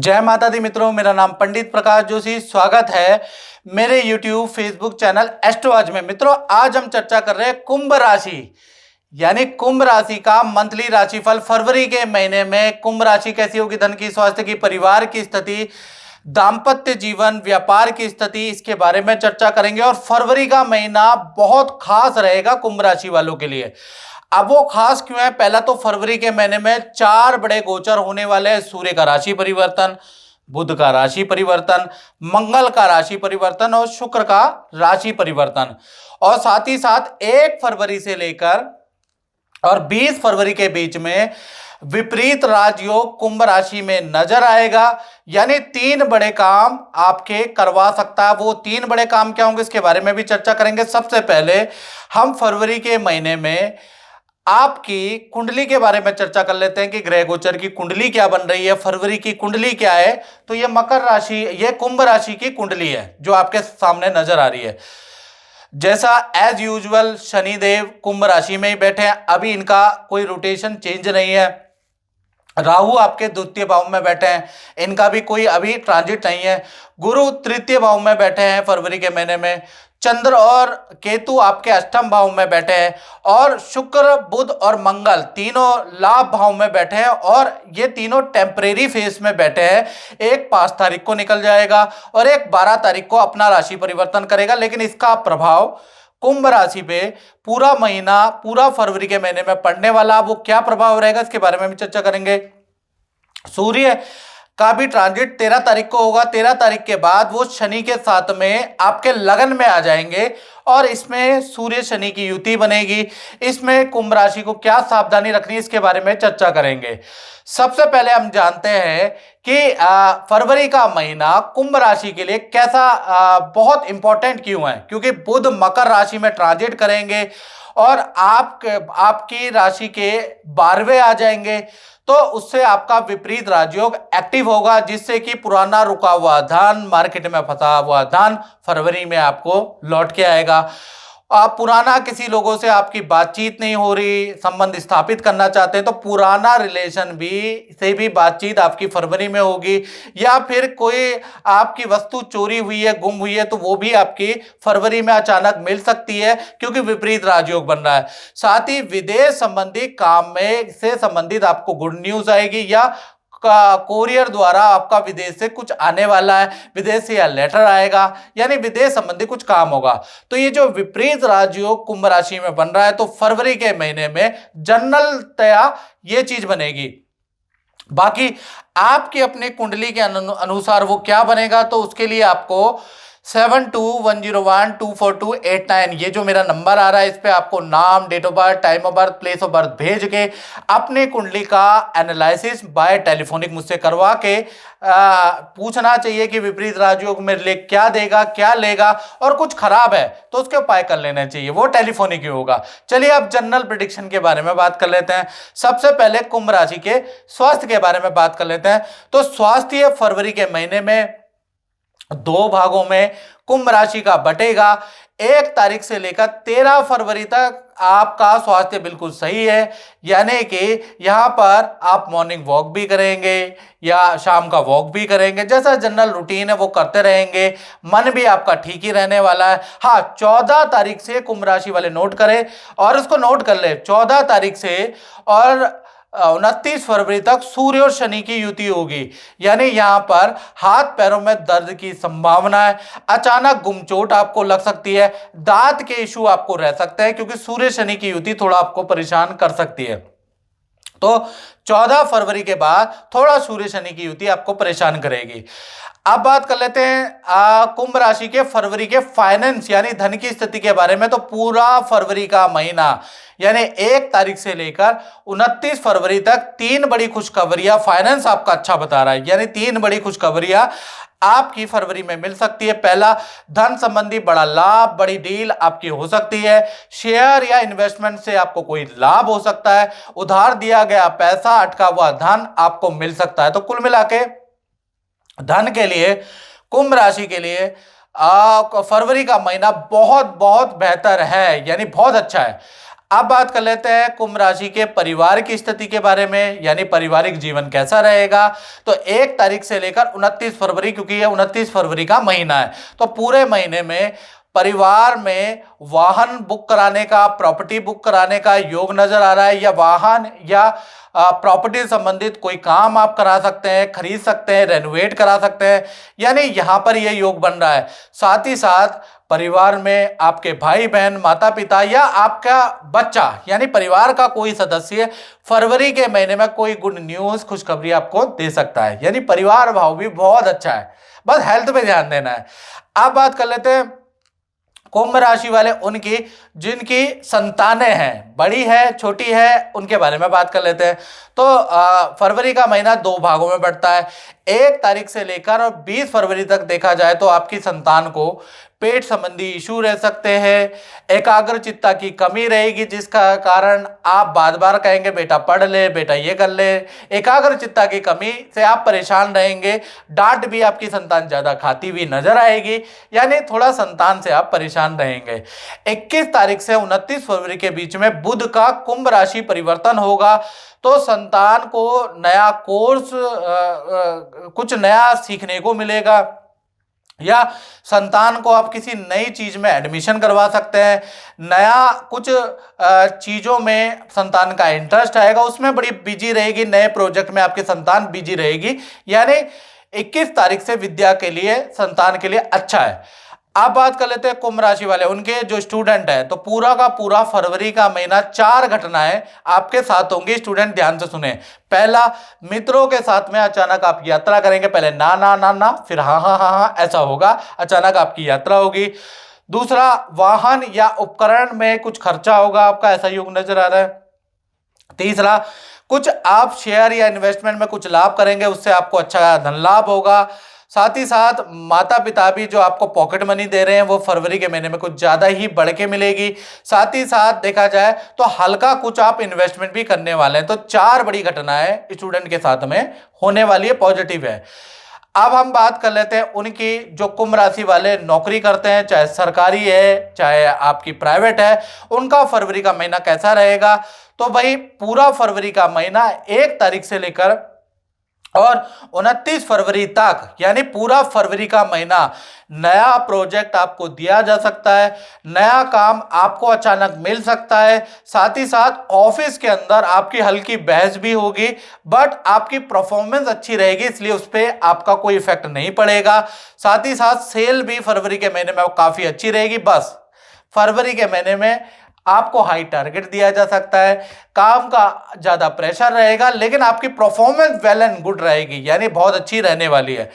जय माता दी मित्रों, मेरा नाम पंडित प्रकाश जोशी। स्वागत है मेरे YouTube फेसबुक चैनल एस्ट्रोलॉज में। मित्रों, आज हम चर्चा कर रहे हैं कुंभ राशि यानी कुंभ राशि का मंथली राशिफल। फरवरी के महीने में कुंभ राशि कैसी होगी, धन की, स्वास्थ्य की, परिवार की स्थिति, दाम्पत्य जीवन, व्यापार की स्थिति, इसके बारे में चर्चा करेंगे। और फरवरी का महीना बहुत खास रहेगा कुंभ राशि वालों के लिए। अब वो खास क्यों है? पहला तो फरवरी के महीने में 4 बड़े गोचर होने वाले हैं। सूर्य का राशि परिवर्तन, बुध का राशि परिवर्तन, मंगल का राशि परिवर्तन और शुक्र का राशि परिवर्तन। और साथ ही साथ 1 फरवरी से लेकर और 20 फरवरी के बीच में विपरीत राजयोग कुंभ राशि में नजर आएगा। यानी 3 बड़े काम आपके करवा सकता है। वो 3 बड़े काम क्या होंगे, इसके बारे में भी चर्चा करेंगे। सबसे पहले हम फरवरी के महीने में आपकी कुंडली के बारे में चर्चा कर लेते हैं कि ग्रह गोचर की कुंडली क्या बन रही है, फरवरी की कुंडली क्या है। तो ये मकर राशि, ये कुंभ राशि की कुंडली है जो आपके सामने नजर आ रही है। जैसा एज यूजुअल शनिदेव कुंभ राशि में ही बैठे हैं, अभी इनका कोई रोटेशन चेंज नहीं है। राहु आपके द्वितीय भाव में बैठे हैं, इनका भी कोई अभी ट्रांजिट नहीं है। गुरु तृतीय भाव में बैठे हैं फरवरी के महीने में। चंद्र और केतु आपके अष्टम भाव में बैठे हैं। और शुक्र, बुध और मंगल तीनों लाभ भाव में बैठे हैं। और ये तीनों टेम्परेरी फेज में बैठे हैं। एक 5 तारीख को निकल जाएगा और एक 12 तारीख को अपना राशि परिवर्तन करेगा। लेकिन इसका प्रभाव कुंभ राशि पे पूरा महीना, पूरा फरवरी के महीने में पड़ने वाला। वो क्या प्रभाव रहेगा, इसके बारे में भी चर्चा करेंगे। सूर्य का भी ट्रांजिट 13 तारीख को होगा। 13 तारीख के बाद वो शनि के साथ में आपके लगन में आ जाएंगे और इसमें सूर्य शनि की युति बनेगी। इसमें कुंभ राशि को क्या सावधानी रखनी है, इसके बारे में चर्चा करेंगे। सबसे पहले हम जानते हैं कि फरवरी का महीना कुंभ राशि के लिए कैसा, बहुत इंपॉर्टेंट क्यों है। क्योंकि बुध मकर राशि में ट्रांजिट करेंगे और आपकी राशि के 12वें आ जाएंगे। तो उससे आपका विपरीत राजयोग एक्टिव होगा, जिससे कि पुराना रुका हुआ धन, मार्केट में फंसा हुआ धन फरवरी में आपको लौट के आएगा। आप पुराना किसी लोगों से आपकी बातचीत नहीं हो रही, संबंध स्थापित करना चाहते हैं, तो पुराना रिलेशन से भी बातचीत आपकी फरवरी में होगी। या फिर कोई आपकी वस्तु चोरी हुई है, गुम हुई है, तो वो भी आपकी फरवरी में अचानक मिल सकती है, क्योंकि विपरीत राजयोग बन रहा है। साथ ही विदेश संबंधी काम में से संबंधित आपको गुड न्यूज आएगी, या का कोरियर द्वारा आपका विदेश से कुछ आने वाला है, विदेश से या लेटर आएगा, यानी विदेश संबंधी कुछ काम होगा। तो ये जो विपरीत राजयोग कुंभ राशि में बन रहा है, तो फरवरी के महीने में जनरलतया ये चीज बनेगी। बाकी आपकी अपनी कुंडली के अनुसार वो क्या बनेगा, तो उसके लिए आपको 7210124289 ये जो मेरा नंबर आ रहा है, इस पे आपको नाम, date of birth, time of birth, place of birth भेज के अपने कुंडली का एनालिसिस बाय टेलीफोनिक मुझसे करवा के पूछना चाहिए कि विपरीत राजयोग मेरे लिए क्या देगा, क्या लेगा, और कुछ खराब है तो उसके उपाय कर लेना चाहिए। वो टेलीफोनिक ही होगा। चलिए अब जनरल प्रेडिक्शन के बारे में बात कर लेते हैं। सबसे पहले कुंभ राशि के स्वास्थ्य के बारे में बात कर लेते हैं। तो स्वास्थ्य फरवरी के महीने में 2 भागों में कुंभ राशि का बटेगा। 1 तारीख से लेकर 13 फरवरी तक आपका स्वास्थ्य बिल्कुल सही है। यानी कि यहां पर आप मॉर्निंग वॉक भी करेंगे या शाम का वॉक भी करेंगे, जैसा जनरल रूटीन है वो करते रहेंगे। मन भी आपका ठीक ही रहने वाला है। हाँ, 14 तारीख से कुंभ राशि वाले नोट करें और उसको नोट कर ले, 14 तारीख से और 29 फरवरी तक सूर्य और शनि की युति होगी। यानी यहां पर हाथ पैरों में दर्द की संभावना है, अचानक गुमचोट आपको लग सकती है, दांत के इशू आपको रह सकते हैं, क्योंकि सूर्य शनि की युति थोड़ा आपको परेशान कर सकती है। तो 14 फरवरी के बाद थोड़ा सूर्य शनि की युति आपको परेशान करेगी। अब बात कर लेते हैं कुंभ राशि के फरवरी के फाइनेंस यानी धन की स्थिति के बारे में। तो पूरा फरवरी का महीना यानी 1 तारीख से लेकर 29 फरवरी तक 3 बड़ी खुशखबरियां फाइनेंस आपका अच्छा बता रहा है। यानी 3 बड़ी खुशखबरियां आपकी फरवरी में मिल सकती है। पहला, धन संबंधी बड़ा लाभ, बड़ी डील आपकी हो सकती है। शेयर या इन्वेस्टमेंट से आपको कोई लाभ हो सकता है। उधार दिया गया पैसा, अटका हुआ धन आपको मिल सकता है। तो कुल मिला के धन के लिए, कुंभ राशि के लिए फरवरी का महीना बहुत बहुत बेहतर है, यानी बहुत अच्छा है। अब बात कर लेते हैं कुंभ राशि के परिवार की स्थिति के बारे में, यानी पारिवारिक जीवन कैसा रहेगा। तो 1 तारीख से लेकर 29 फरवरी, क्योंकि यह 29 फरवरी का महीना है, तो पूरे महीने में परिवार में वाहन बुक कराने का, प्रॉपर्टी बुक कराने का योग नजर आ रहा है, या वाहन या प्रॉपर्टी संबंधित कोई काम आप करा सकते हैं, खरीद सकते हैं, रेनोवेट करा सकते हैं, यानी यहां पर यह योग बन रहा है। साथ ही साथ परिवार में आपके भाई बहन, माता पिता या आपका बच्चा, यानी परिवार का कोई सदस्य फरवरी के महीने में कोई गुड न्यूज, खुशखबरी आपको दे सकता है, यानी परिवार भाव भी बहुत अच्छा है। बस हेल्थ पे ध्यान देना है। अब बात कर लेते हैं कुंभ राशि वाले उनकी जिनकी संतानें हैं, बड़ी है छोटी है, उनके बारे में बात कर लेते हैं। तो फरवरी का महीना 2 भागों में बढ़ता है। 1 तारीख से लेकर और 20 फरवरी तक देखा जाए तो आपकी संतान को पेट संबंधी इशू रह सकते हैं, एकाग्रचित्ता की कमी रहेगी, जिसका कारण आप बार बार कहेंगे बेटा पढ़ ले, बेटा ये कर ले। एकाग्रचित्ता की कमी से आप परेशान रहेंगे। डांट भी आपकी संतान ज्यादा खाती हुई नजर आएगी, यानी थोड़ा संतान से आप परेशान रहेंगे। 21 तारीख से 29 फरवरी के बीच में बुध का कुंभ राशि परिवर्तन होगा, तो संतान को नया कोर्स, कुछ नया सीखने को मिलेगा, या संतान को आप किसी नई चीज में एडमिशन करवा सकते हैं। नया कुछ चीजों में संतान का इंटरेस्ट आएगा, उसमें बड़ी बिजी रहेगी, नए प्रोजेक्ट में आपकी संतान बिजी रहेगी, यानी 21 तारीख से विद्या के लिए, संतान के लिए अच्छा है। अब बात कर लेते हैं कुंभ राशि वाले उनके जो स्टूडेंट हैं, तो पूरा का पूरा फरवरी का महीना 4 घटनाएं आपके साथ होंगी। स्टूडेंट ध्यान से सुने। पहला, मित्रों के साथ में अचानक आप यात्रा करेंगे। पहले ना ना ना ना, फिर हाँ हाँ हाँ हाँ, ऐसा होगा, अचानक आपकी यात्रा होगी। दूसरा, वाहन या उपकरण में कुछ खर्चा होगा आपका, ऐसा योग नजर आ रहा है। तीसरा, कुछ आप शेयर या इन्वेस्टमेंट में कुछ लाभ करेंगे, उससे आपको अच्छा धन लाभ होगा। साथ ही साथ माता पिता भी जो आपको पॉकेट मनी दे रहे हैं वो फरवरी के महीने में कुछ ज्यादा ही बढ़ के मिलेगी। साथ ही साथ देखा जाए तो हल्का कुछ आप इन्वेस्टमेंट भी करने वाले हैं। तो 4 बड़ी घटनाएं स्टूडेंट के साथ में होने वाली है, पॉजिटिव है। अब हम बात कर लेते हैं उनकी जो कुंभ राशि वाले नौकरी करते हैं, चाहे सरकारी है चाहे आपकी प्राइवेट है, उनका फरवरी का महीना कैसा रहेगा। तो भाई पूरा फरवरी का महीना 1 तारीख से लेकर और 29 फरवरी तक, यानी पूरा फरवरी का महीना नया प्रोजेक्ट आपको दिया जा सकता है, नया काम आपको अचानक मिल सकता है। साथ ही साथ ऑफिस के अंदर आपकी हल्की बहस भी होगी, बट आपकी परफॉर्मेंस अच्छी रहेगी, इसलिए उस पर आपका कोई इफेक्ट नहीं पड़ेगा। साथ ही साथ सेल भी फरवरी के महीने में काफी अच्छी रहेगी। बस फरवरी के महीने में आपको हाई टारगेट दिया जा सकता है, काम का ज्यादा प्रेशर रहेगा, लेकिन आपकी परफॉर्मेंस वेल एंड गुड रहेगी, यानी बहुत अच्छी रहने वाली है।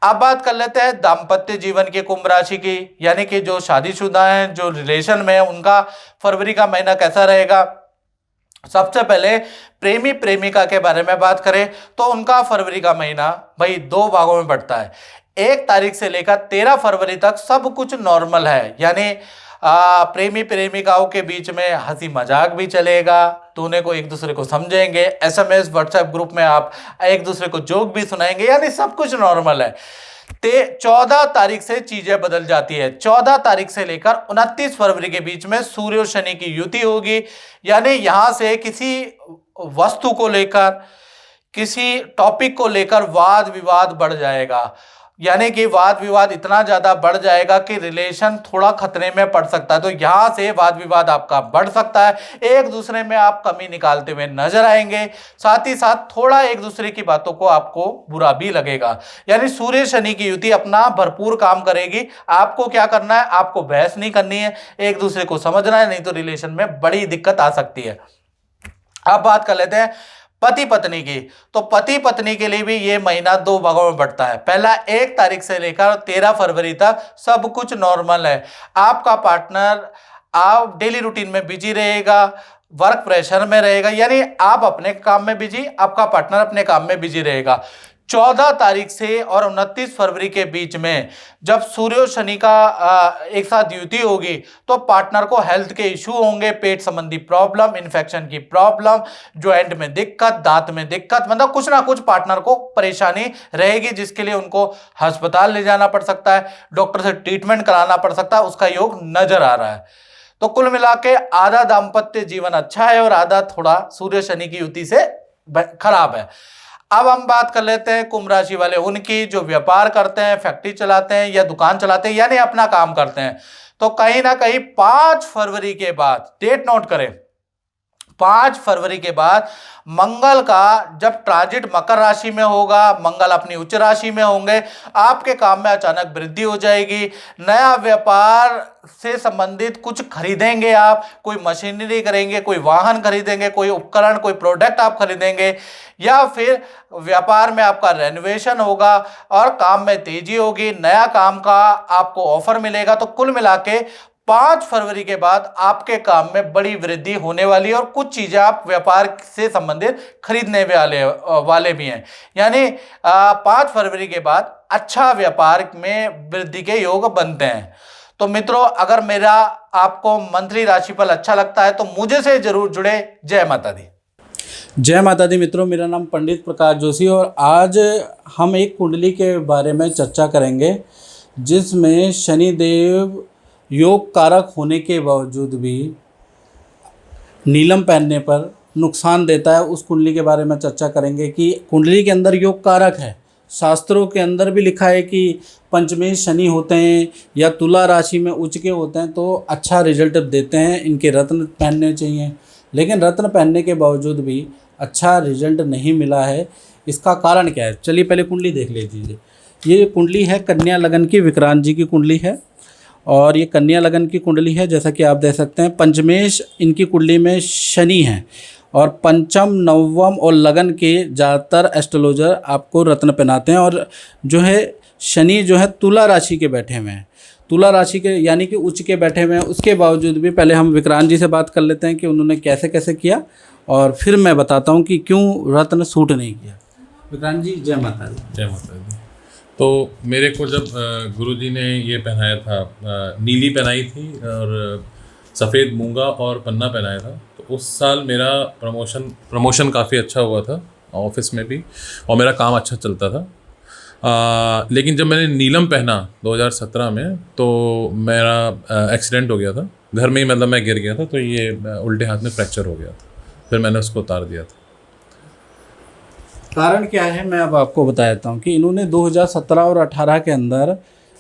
अब बात कर लेते हैं दाम्पत्य जीवन की कुंभ राशि की, यानी कि जो शादीशुदा हैं, जो रिलेशन में है, उनका फरवरी का महीना कैसा रहेगा। सबसे पहले प्रेमी प्रेमिका के बारे में बात करें तो उनका फरवरी का महीना भाई 2 भागों में बढ़ता है। 1 तारीख से लेकर 13 फरवरी तक सब कुछ नॉर्मल है, यानी प्रेमी प्रेमिकाओं के बीच में हंसी मजाक भी चलेगा, दोनों को एक दूसरे को समझेंगे, एसएमएस व्हाट्सएप ग्रुप में आप एक दूसरे को जोक भी सुनाएंगे, यानी सब कुछ नॉर्मल है। 14 तारीख से चीजें बदल जाती है। 14 तारीख से लेकर 29 फरवरी के बीच में सूर्य और शनि की युति होगी, यानी यहां से किसी वस्तु को लेकर, किसी टॉपिक को लेकर वाद विवाद बढ़ जाएगा, यानी कि वाद विवाद इतना ज्यादा बढ़ जाएगा कि रिलेशन थोड़ा खतरे में पड़ सकता है। तो यहां से वाद विवाद आपका बढ़ सकता है, एक दूसरे में आप कमी निकालते हुए नजर आएंगे। साथ ही साथ थोड़ा एक दूसरे की बातों को आपको बुरा भी लगेगा, यानी सूर्य शनि की युति अपना भरपूर काम करेगी। आपको क्या करना है, आपको बहस नहीं करनी है, एक दूसरे को समझना है, नहीं तो रिलेशन में बड़ी दिक्कत आ सकती है। अब बात कर लेते हैं पति पत्नी की। तो पति पत्नी के लिए भी ये महीना 2 भागों में बढ़ता है। पहला 1 तारीख से लेकर 13 फरवरी तक सब कुछ नॉर्मल है। आपका पार्टनर आप डेली रूटीन में बिजी रहेगा, वर्क प्रेशर में रहेगा, यानी आप अपने काम में बिजी, आपका पार्टनर अपने काम में बिजी रहेगा। 14 तारीख से और 29 फरवरी के बीच में जब सूर्य और शनि का एक साथ युति होगी तो पार्टनर को हेल्थ के इशू होंगे, पेट संबंधी प्रॉब्लम, इन्फेक्शन की प्रॉब्लम, जॉइंट में दिक्कत, दांत में दिक्कत, मतलब कुछ ना कुछ पार्टनर को परेशानी रहेगी, जिसके लिए उनको अस्पताल ले जाना पड़ सकता है, डॉक्टर से ट्रीटमेंट कराना पड़ सकता है, उसका योग नजर आ रहा है। तो कुल मिला के आधा दाम्पत्य जीवन अच्छा है और आधा थोड़ा सूर्य शनि की युति से खराब है। अब हम बात कर लेते हैं कुंभ राशि वाले उनकी, जो व्यापार करते हैं, फैक्ट्री चलाते हैं या दुकान चलाते हैं, यानी अपना काम करते हैं। तो कहीं ना कहीं 5 फरवरी के बाद, डेट नोट करें, 5 फरवरी के बाद मंगल का जब ट्रांजिट मकर राशि में होगा, मंगल अपनी उच्च राशि में होंगे, आपके काम में अचानक वृद्धि हो जाएगी। नया व्यापार से संबंधित कुछ खरीदेंगे आप, कोई मशीनरी करेंगे, कोई वाहन खरीदेंगे, कोई उपकरण, कोई प्रोडक्ट आप खरीदेंगे, या फिर व्यापार में आपका रेनोवेशन होगा और काम में तेजी होगी, नया काम का आपको ऑफर मिलेगा। तो कुल मिला के 5 फरवरी के बाद आपके काम में बड़ी वृद्धि होने वाली है और कुछ चीजें आप व्यापार से संबंधित खरीदने वाले भी हैं। यानी 5 फरवरी के बाद अच्छा व्यापार में वृद्धि के योग बनते हैं। तो मित्रों, अगर मेरा आपको मंथली राशिफल अच्छा लगता है तो मुझे से जरूर जुड़े। जय माता दी। जय माता दी मित्रों, मेरा नाम पंडित प्रकाश जोशी और आज हम एक कुंडली के बारे में चर्चा करेंगे जिसमें शनिदेव योग कारक होने के बावजूद भी नीलम पहनने पर नुकसान देता है। उस कुंडली के बारे में चर्चा करेंगे कि कुंडली के अंदर योग कारक है। शास्त्रों के अंदर भी लिखा है कि पंचमेश शनि होते हैं या तुला राशि में उच्च के होते हैं तो अच्छा रिजल्ट देते हैं, इनके रत्न पहनने चाहिए। लेकिन रत्न पहनने के बावजूद भी अच्छा रिजल्ट नहीं मिला है। इसका कारण क्या है? चलिए पहले कुंडली देख लीजिए। ये कुंडली है कन्या लगन की, विक्रांत जी की कुंडली है और ये कन्या लगन की कुंडली है। जैसा कि आप देख सकते हैं पंचमेश इनकी कुंडली में शनि है और पंचम, नवम और लगन के ज़्यादातर एस्ट्रोलॉजर आपको रत्न पहनाते हैं। और जो है शनि जो है तुला राशि के बैठे हुए हैं, तुला राशि के यानी कि उच्च के बैठे हुए हैं। उसके बावजूद भी पहले हम विक्रांत जी से बात कर लेते हैं कि उन्होंने कैसे कैसे किया और फिर मैं बताता हूँ कि क्यों रत्न सूट नहीं किया। विक्रांत जी, जय माता दी। जय माता दी। तो मेरे को जब गुरुजी ने ये पहनाया था, नीली पहनाई थी और सफ़ेद मूंगा और पन्ना पहनाया था, तो उस साल मेरा प्रमोशन काफ़ी अच्छा हुआ था ऑफिस में भी और मेरा काम अच्छा चलता था। लेकिन जब मैंने नीलम पहना 2017 में तो मेरा एक्सीडेंट हो गया था घर में ही, मतलब मैं गिर गया था तो ये उल्टे हाथ में फ्रैक्चर हो गया था। फिर मैंने उसको उतार दिया था। कारण क्या है मैं अब आपको बता देता हूँ कि इन्होंने 2017 और 18 के अंदर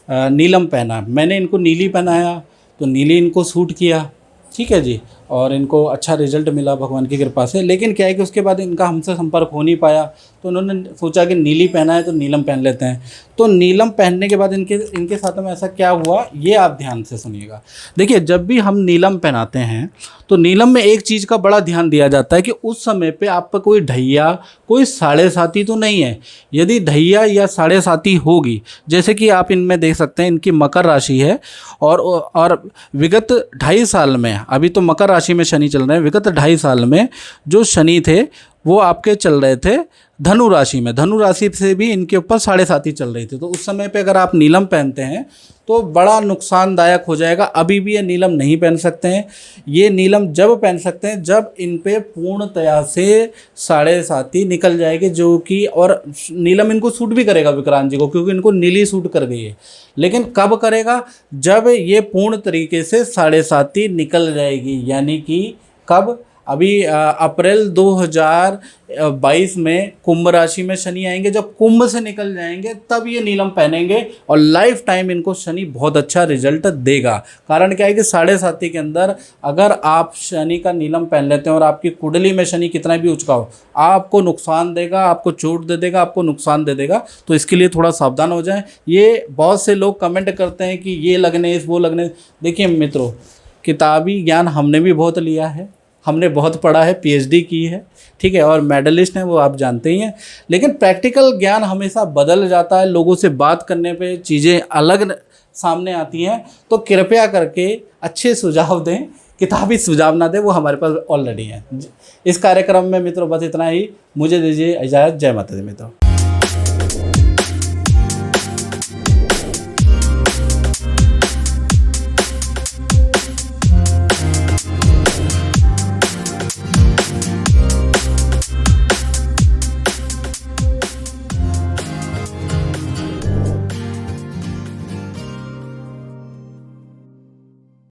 नीलम पहना। मैंने इनको नीली पहनाया तो नीली इनको सूट किया, ठीक है जी, और इनको अच्छा रिजल्ट मिला भगवान की कृपा से। लेकिन क्या है कि उसके बाद इनका हमसे संपर्क हो नहीं पाया तो उन्होंने सोचा कि नीली पहना है तो नीलम पहन लेते हैं। तो नीलम पहनने के बाद इनके साथ में ऐसा क्या हुआ ये आप ध्यान से सुनिएगा। देखिए, जब भी हम नीलम पहनाते हैं तो नीलम में एक चीज़ का बड़ा ध्यान दिया जाता है कि उस समय पे आप पर कोई ढैया, कोई साढ़े साती तो नहीं है। यदि ढैया या साढ़े साती होगी, जैसे कि आप इनमें देख सकते हैं इनकी मकर राशि है और विगत 2.5 साल में, अभी तो मकर राशि में शनि चल रहे हैं, विगत 2.5 साल में जो शनि थे वो आपके चल रहे थे धनु राशि में। धनु राशि से भी इनके ऊपर साढ़े साती चल रही थी। तो उस समय पे अगर आप नीलम पहनते हैं तो बड़ा नुकसानदायक हो जाएगा। अभी भी ये नीलम नहीं पहन सकते हैं। ये नीलम जब पहन सकते हैं जब इन पे पूर्णतया से साढ़े साती निकल जाएगी, जो कि और नीलम इनको सूट भी करेगा विक्रांत जी को, क्योंकि इनको नीली सूट कर गई है। लेकिन कब करेगा? जब ये पूर्ण तरीके से साढ़े साती निकल जाएगी। यानी कि कब? अभी अप्रैल 2022 में कुंभ राशि में शनि आएंगे। जब कुंभ से निकल जाएंगे तब ये नीलम पहनेंगे और लाइफ टाइम इनको शनि बहुत अच्छा रिजल्ट देगा। कारण क्या है कि साढ़े साती के अंदर अगर आप शनि का नीलम पहन लेते हैं और आपकी कुंडली में शनि कितना भी उचका हो, आपको नुकसान देगा, आपको चोट दे देगा, आपको नुकसान दे देगा। तो इसके लिए थोड़ा सावधान हो जाएं। ये बहुत से लोग कमेंट करते हैं कि ये लगने वो लगने। देखिए मित्रों, किताबी ज्ञान हमने भी बहुत लिया है, हमने बहुत पढ़ा है, पीएचडी की है, ठीक है, और मेडलिस्ट हैं वो आप जानते ही हैं। लेकिन प्रैक्टिकल ज्ञान हमेशा बदल जाता है। लोगों से बात करने पे चीज़ें अलग सामने आती हैं। तो कृपया करके अच्छे सुझाव दें, किताबी सुझाव ना दें, वो हमारे पास ऑलरेडी हैं। इस कार्यक्रम में मित्रों बस इतना ही। मुझे दीजिए इजाज़त। जय माता दी मित्रों।